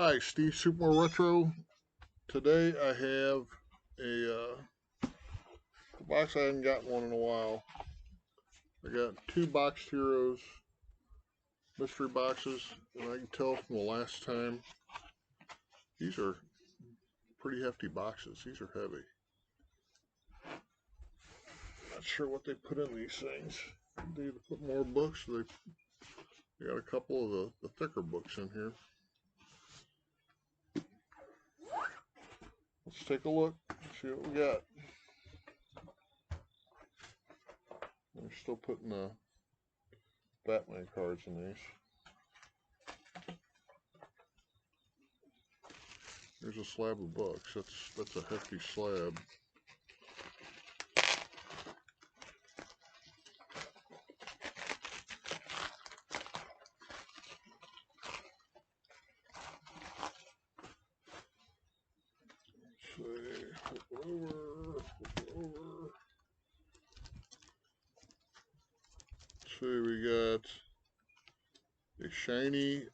Hi, Steve Supermore Retro. Today I have a box. I haven't gotten one in a while. I got two Boxed Heroes mystery boxes, and I can tell from the last time these are pretty hefty boxes. These are heavy. Not sure what they put in these things. They either put more books, or they got a couple of the thicker books in here. Let's take a look, see what we got. They're still putting Batman cards in these. Here's a slab of books. That's a hefty slab. Flip it over, flip it over. See, we got a shiny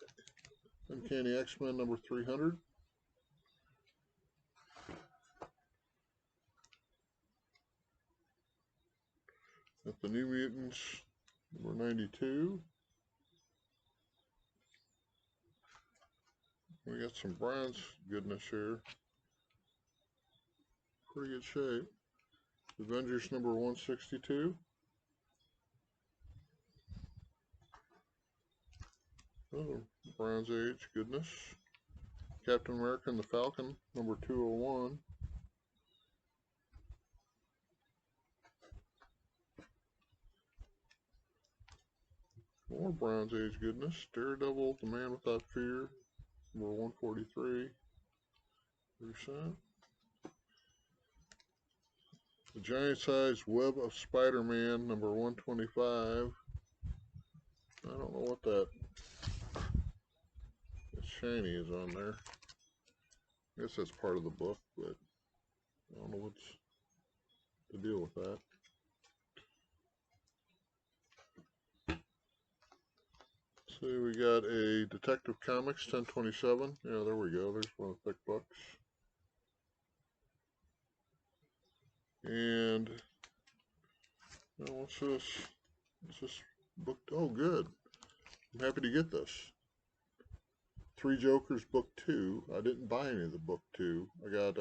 Uncanny X-Men number 300. Got the New Mutants number 92. We got some bronze goodness here. Pretty good shape. Avengers number 162. Another Bronze Age goodness. Captain America and the Falcon number 201. More Bronze Age goodness. Daredevil, the Man Without Fear, number 143. 30%. The Giant Size Web of Spider-Man, number 125. I don't know what that shiny is on there. I guess that's part of the book, but I don't know what's the deal with that. See, we got a Detective Comics 1027. Yeah, there we go. There's one of the thick books. And what's this? What's this book? Oh, good. I'm happy to get this. Three Jokers book 2. I didn't buy any of the book 2. I got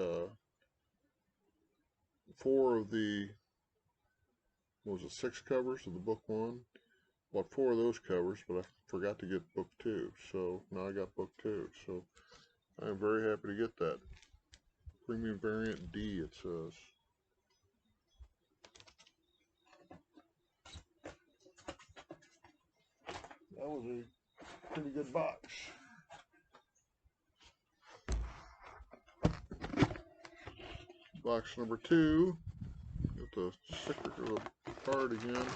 4 of the, what was it, 6 covers of the book 1. Bought 4 of those covers, but I forgot to get book 2. So now I got book 2. So I'm very happy to get that. Premium variant D, it says. That was a pretty good box. Box number 2. Got the sticker of the card again.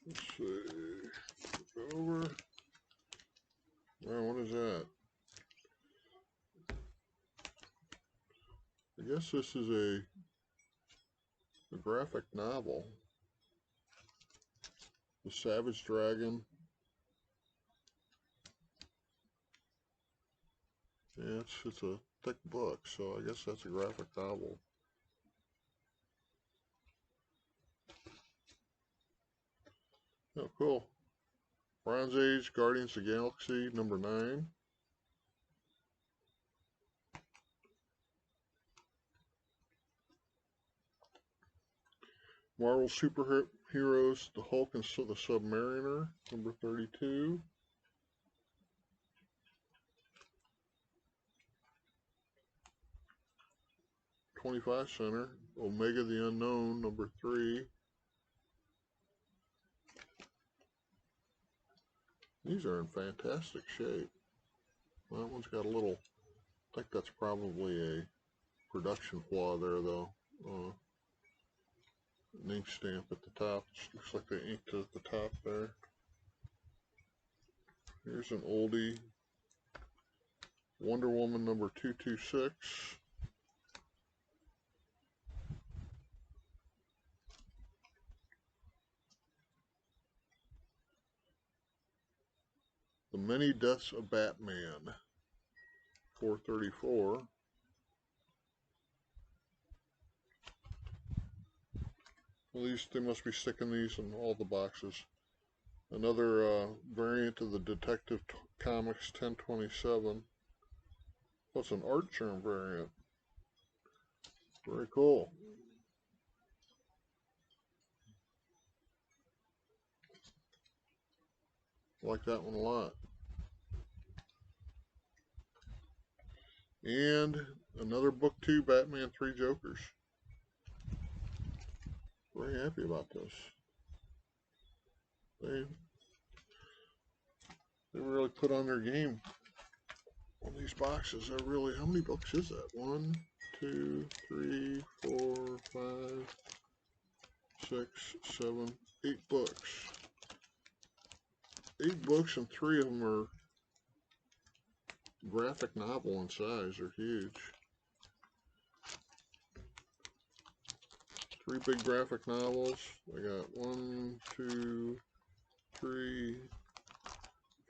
Let's see. Flip it over. Wow, what is that? I guess this is a graphic novel. The Savage Dragon. Yeah, it's a thick book, so I guess that's a graphic novel. Oh, cool. Bronze Age Guardians of the Galaxy number 9. Marvel Superheroes, the Hulk and the Submariner, number 32. $25 center. Omega the Unknown, number 3. These are in fantastic shape. Well, that one's got a little, I think that's probably a production flaw there though. An ink stamp at the top. Looks like they inked it at the top there. Here's an oldie. Wonder Woman number 226. The Many Deaths of Batman, 434. Well, they must be sticking these in all the boxes. Another variant of the Detective Comics 1027. What's an art germ variant? Very cool. I like that one a lot. And another book 2, Batman 3 Jokers. Very happy about this. They really put on their game on these boxes. They're really, how many books is that? 1, 2, 3, 4, 5, 6, 7, 8 books. 8 books, and 3 of them are graphic novel in size. They're huge. 3 big graphic novels. I got 1, 2, 3,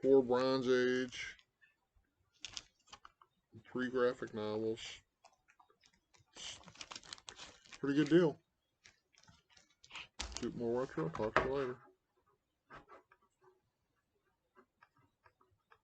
4 Bronze Age, 3 graphic novels. Pretty good deal. Shoot more retro. Talk to you later.